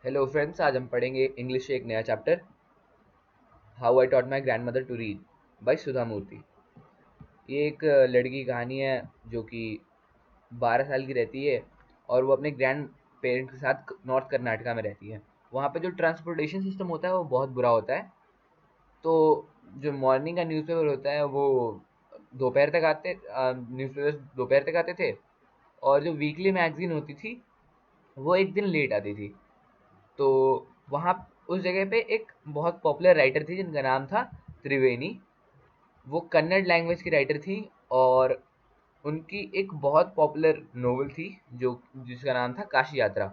Hello friends, आज हम पढ़ेंगे इंग्लिश एक नया chapter, how I taught my grandmother to read by Sudha Murthy. ये एक लड़की की कहानी है जो कि 12 साल की रहती है और वो अपने ग्रैंड पेरेंट्स के साथ नॉर्थ कर्नाटका में रहती है। वहाँ पे जो ट्रांसपोर्टेशन सिस्टम होता है वो बहुत बुरा होता है। तो जो मॉर्निंग का न्यूज़पेपर होता है वो दोपहर तक आते न्यूज़पेपर दोपहर तक आते थे, और जो वीकली मैगजीन होती थी वो एक दिन लेट आती थी। तो वहाँ उस जगह पे एक बहुत पॉपुलर राइटर थी जिनका नाम था त्रिवेणी। वो कन्नड़ लैंग्वेज की राइटर थी, और उनकी एक बहुत पॉपुलर नोवेल थी जो जिसका नाम था काशी यात्रा।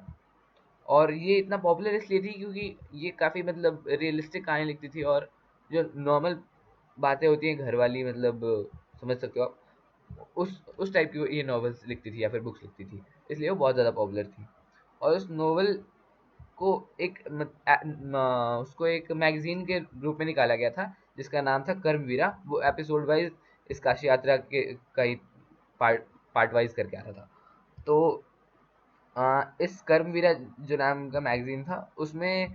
और ये इतना पॉपुलर इसलिए थी क्योंकि ये काफ़ी मतलब रियलिस्टिक कहानी लिखती थी, और जो नॉर्मल बातें होती हैं घर वाली, मतलब समझ सकते हो आप, उस टाइप की ये नॉवेल्स लिखती थी या फिर बुक्स लिखती थी। इसलिए वो बहुत ज़्यादा पॉपुलर थी। और उस नोवेल को उसको एक मैगजीन के रूप में निकाला गया था जिसका नाम था कर्मवीरा। वो एपिसोड वाइज इस काशी यात्रा के कई पार्ट पार्ट वाइज करके आता था। तो इस कर्मवीरा जो नाम का मैगजीन था, उसमें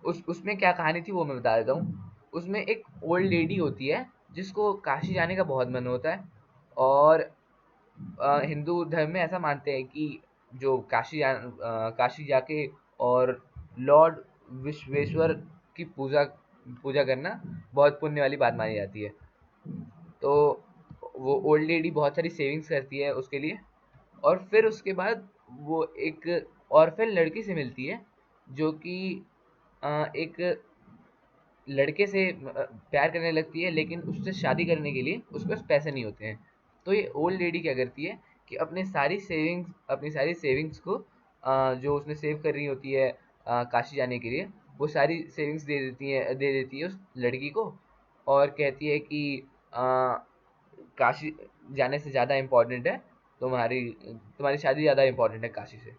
क्या कहानी थी वो मैं बता देता हूँ। उसमें एक ओल्ड लेडी होती है जिसको काशी जाने का बहुत मन होता है। और हिंदू धर्म में ऐसा मानते हैं कि जो काशी जाके और लॉर्ड विश्वेश्वर की पूजा पूजा करना बहुत पुण्य वाली बात मानी जाती है। तो वो ओल्ड लेडी बहुत सारी सेविंग्स करती है उसके लिए, और फिर उसके बाद वो एक ऑर्फन लड़की से मिलती है जो कि एक लड़के से प्यार करने लगती है, लेकिन उससे शादी करने के लिए उसके पास पैसे नहीं होते हैं। तो ये ओल्ड लेडी क्या करती है कि अपनी सारी सेविंग्स को जो उसने सेव कर रही होती है काशी जाने के लिए, वो सारी सेविंग्स दे देती है उस लड़की को। और कहती है कि अ, काशी जाने से ज़्यादा इम्पोर्टेंट है तुम्हारी तुम्हारी शादी ज़्यादा इम्पोर्टेंट है काशी से।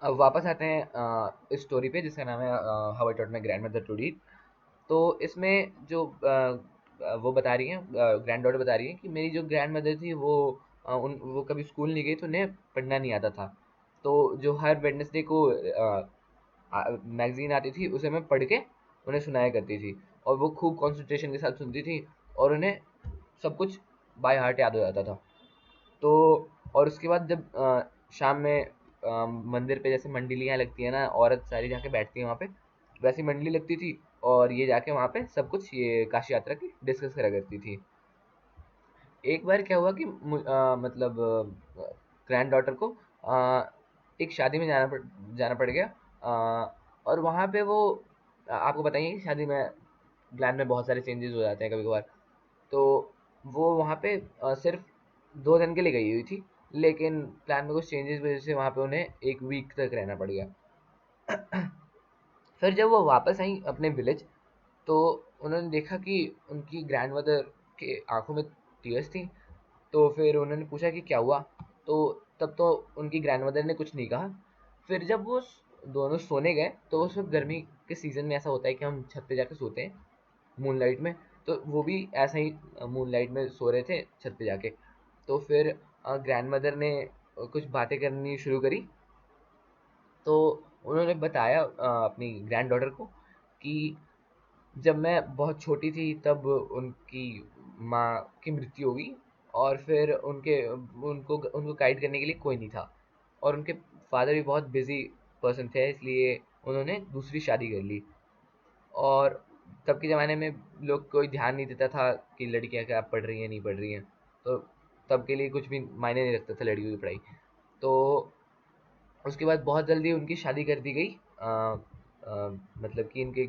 अब वापस आते हैं इस स्टोरी पे जिसका नाम है how I taught my grandmother to read. तो इसमें जो वो बता रही हैं, ग्रैंड डॉटर बता रही है कि मेरी जो ग्रैंड मदर थी वो कभी स्कूल नहीं गई, तो उन्हें पढ़ना नहीं आता था। तो जो हर वेडनेसडे को मैगजीन आती थी उसे मैं पढ़ के उन्हें सुनाया करती थी, और वो खूब कंसंट्रेशन के साथ सुनती थी, और उन्हें सब कुछ बाय हार्ट याद हो जाता था। तो और उसके बाद जब शाम में मंदिर पे जैसे मंडलियाँ लगती है ना, औरत सारी जाके बैठती है वहाँ पे, वैसी मंडली लगती थी। और ये जाके वहाँ पे सब कुछ ये काशी यात्रा की डिस्कस करा करती थी। एक बार क्या हुआ कि मतलब ग्रैंड डॉटर को एक शादी में जाना पड़ गया। और वहाँ पे वो आपको बताइए कि शादी में प्लान में बहुत सारे चेंजेस हो जाते हैं कभी कभार। तो वो वहाँ पे सिर्फ 2 दिन के लिए गई हुई थी, लेकिन प्लान में कुछ चेंजेस की वजह से वहाँ पे उन्हें एक वीक तक रहना पड़ गया। फिर जब वो वापस आई अपने विलेज, तो उन्होंने देखा कि उनकी ग्रैंडमदर के आंखों में टीयर्स थी। तो फिर उन्होंने पूछा कि क्या हुआ। तो तब तो उनकी ग्रैंडमदर ने कुछ नहीं कहा। फिर जब वो दोनों सोने गए, तो उस वक्त गर्मी के सीज़न में ऐसा होता है कि हम छत पे जाके सोते हैं मूनलाइट में। तो वो भी ऐसा ही मूनलाइट में सो रहे थे छत पे जाके। तो फिर ग्रैंडमदर ने कुछ बातें करनी शुरू करी। तो उन्होंने बताया अपनी ग्रैंड डॉटर को कि जब मैं बहुत छोटी थी तब उनकी माँ की मृत्यु हो गई, और फिर उनको उनको गाइड करने के लिए कोई नहीं था, और उनके फादर भी बहुत बिजी पर्सन थे, इसलिए उन्होंने दूसरी शादी कर ली। और तब के ज़माने में लोग कोई ध्यान नहीं देता था कि लड़कियां क्या पढ़ रही हैं नहीं पढ़ रही हैं। तो तब के लिए कुछ भी मायने नहीं रखता था लड़कियों की पढ़ाई। तो उसके बाद बहुत जल्दी उनकी शादी कर दी गई, मतलब कि इनके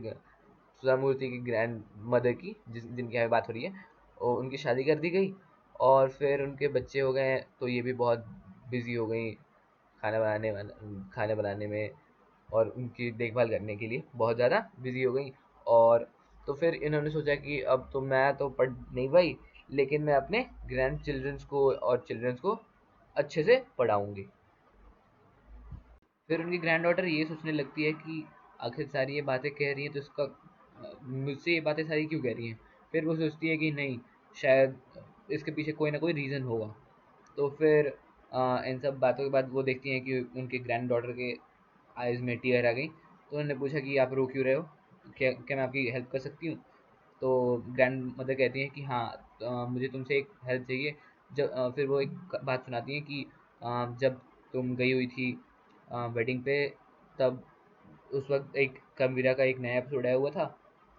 सुधा मूर्ति की ग्रैंड मदर की, जिनकी हमें बात हो रही है, और उनकी शादी कर दी गई। और फिर उनके बच्चे हो गए, तो ये भी बहुत बिजी हो गई खाना बनाने में, और उनकी देखभाल करने के लिए बहुत ज़्यादा बिजी हो गई। और तो फिर इन्होंने सोचा कि अब तो मैं तो पढ़ नहीं पाई, लेकिन मैं अपने ग्रैंड चिल्ड्रंस को और चिल्ड्रंस को अच्छे से पढ़ाऊंगी। फिर उनकी ग्रैंड डॉटर ये सोचने लगती है कि आखिर सारी ये बातें कह रही हैं तो इसका मुझसे ये बातें सारी क्यों कह रही हैं। फिर वो सोचती है कि नहीं, शायद इसके पीछे कोई ना कोई रीज़न होगा। तो फिर इन सब बातों के बाद वो देखती हैं कि उनके ग्रैंड डॉटर के आइज़ में टीयर आ गई। तो उन्होंने पूछा कि आप रो क्यों रहे हो, क्या क्या मैं आपकी हेल्प कर सकती हूँ? तो ग्रैंड मदर कहती हैं कि हाँ, मुझे तुमसे एक हेल्प चाहिए। जब फिर वो एक बात सुनाती हैं कि जब तुम गई हुई थी वेडिंग पे, तब उस वक्त एक कबीरा का एक नया एपिसोड आया हुआ था।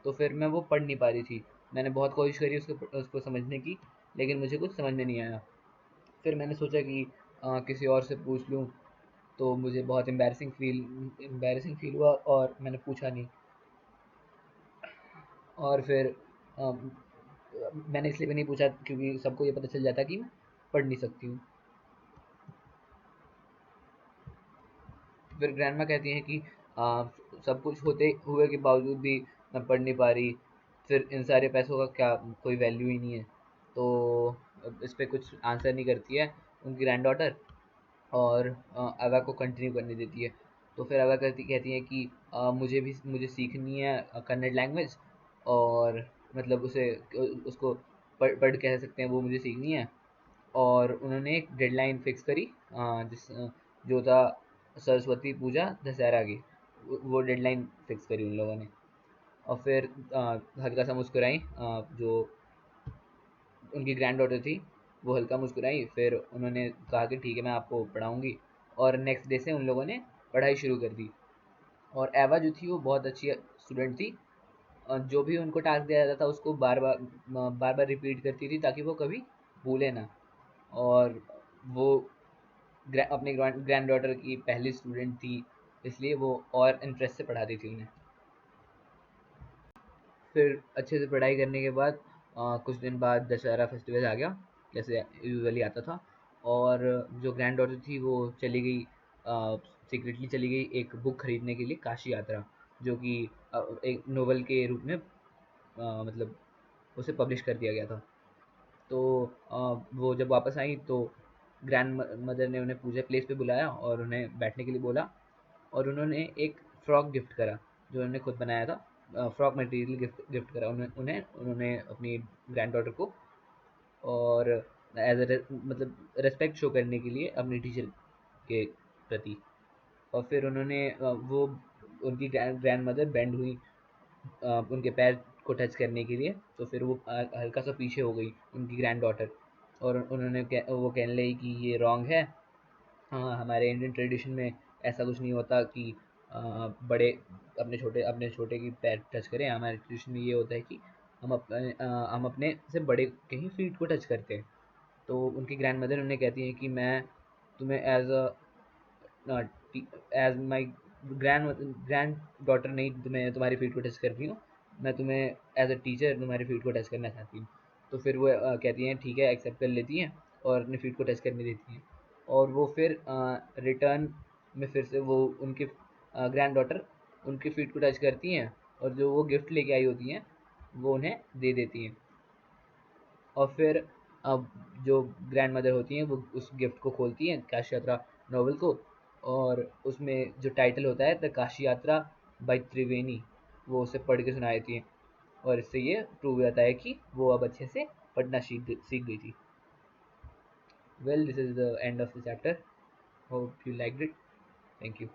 तो फिर मैं वो पढ़ नहीं पा रही थी। मैंने बहुत कोशिश करी उसको समझने की, लेकिन मुझे कुछ समझ में नहीं आया। फिर मैंने सोचा कि किसी और से पूछ लूँ। तो मुझे बहुत एम्बैरेसिंग फील हुआ और मैंने पूछा नहीं। और फिर अम, मैंने इसलिए भी नहीं पूछा क्योंकि सबको ये पता चल जाता कि मैं पढ़ नहीं सकती हूँ। फिर ग्रैंडमा कहती हैं कि आ, सब कुछ होते हुए के बावजूद भी मैं पढ़ नहीं पा रही, फिर इन सारे पैसों का क्या कोई वैल्यू ही नहीं है। तो अब इस पे कुछ आंसर नहीं करती है उनकी ग्रैंड डॉटर, और अवा को कंटिन्यू करने देती है। तो फिर अवा कहती है कि मुझे सीखनी है कन्नड़ लैंग्वेज, और मतलब उसको पढ़ कह सकते हैं, वो मुझे सीखनी है। और उन्होंने एक डेडलाइन फिक्स करी, जो था सरस्वती पूजा दशहरा की। वो डेडलाइन फिक्स करी उन लोगों ने। और फिर हल्का सा मुस्कुराई, जो उनकी ग्रैंड डॉटर थी, वो हल्का मुस्कुराई। फिर उन्होंने कहा कि ठीक है, मैं आपको पढ़ाऊंगी। और नेक्स्ट डे से उन लोगों ने पढ़ाई शुरू कर दी। और एवा जो थी वो बहुत अच्छी स्टूडेंट थी। जो भी उनको टास्क दिया जाता था उसको बार बार रिपीट करती थी ताकि वो कभी भूले ना। और वो अपनी ग्रैंड डॉटर की पहली स्टूडेंट थी, इसलिए वो और इंटरेस्ट से पढ़ाती थी उन्हें। फिर अच्छे से पढ़ाई करने के बाद कुछ दिन बाद दशहरा फेस्टिवल आ गया, जैसे यूजुअली आता था। और जो ग्रैंड डॉटर थी वो चली गई, सीक्रेटली चली गई एक बुक खरीदने के लिए, काशी यात्रा, जो कि एक नोवेल के रूप में मतलब उसे पब्लिश कर दिया गया था। तो वो जब वापस आई तो ग्रैंड मदर ने उन्हें पूजा प्लेस पे बुलाया और उन्हें बैठने के लिए बोला। और उन्होंने एक फ्रॉक गिफ्ट करा जो उन्होंने खुद बनाया था। फ्रॉक मटेरियल गिफ्ट गिफ्ट करा उन्होंने अपनी ग्रैंड डॉटर को। और एज मतलब रिस्पेक्ट शो करने के लिए अपने टीचर के प्रति। और फिर उन्होंने वो उनकी ग्रैंड मदर बेंड हुई उनके पैर को टच करने के लिए। तो फिर वो हल्का सा पीछे हो गई उनकी ग्रैंड डॉटर। और वो कहने लगी कि ये रॉन्ग है। हाँ, हमारे इंडियन ट्रेडिशन में ऐसा कुछ नहीं होता कि बड़े अपने छोटे की पैर टच करें। हमारे ट्रेडिशन में ये होता है कि हम अपने से बड़े के ही फीट को टच करते हैं। तो उनकी ग्रैंड मदर उन्हें कहती हैं कि मैं तुम्हें एज माई ग्रैंड डॉटर नहीं, तुम्हें तुम्हारी फीट को टच कर रही हूँ। मैं तुम्हें एज अ टीचर तुम्हारी फीट को टच करना चाहती हूँ। तो फिर वो कहती हैं ठीक है, एक्सेप्ट कर लेती हैं और अपनी फीट को टच करने देती हैं। और वो फिर रिटर्न में फिर से वो उनकी ग्रैंड डॉटर उनकी फीट को टच करती हैं, और जो वो गिफ्ट लेके आई होती हैं वो उन्हें दे देती हैं। और फिर अब जो ग्रैंड मदर होती हैं वो उस गिफ्ट को खोलती हैं, काशी यात्रा नॉवल को। और उसमें जो टाइटल होता है द काशी यात्रा बाय त्रिवेणी, वो उसे पढ़ के सुना देती हैं। और इससे ये प्रूव हो जाता है कि वो अब अच्छे से पढ़ना सीख गई थी। Well, this is the end of the chapter. Hope you liked it. Thank you.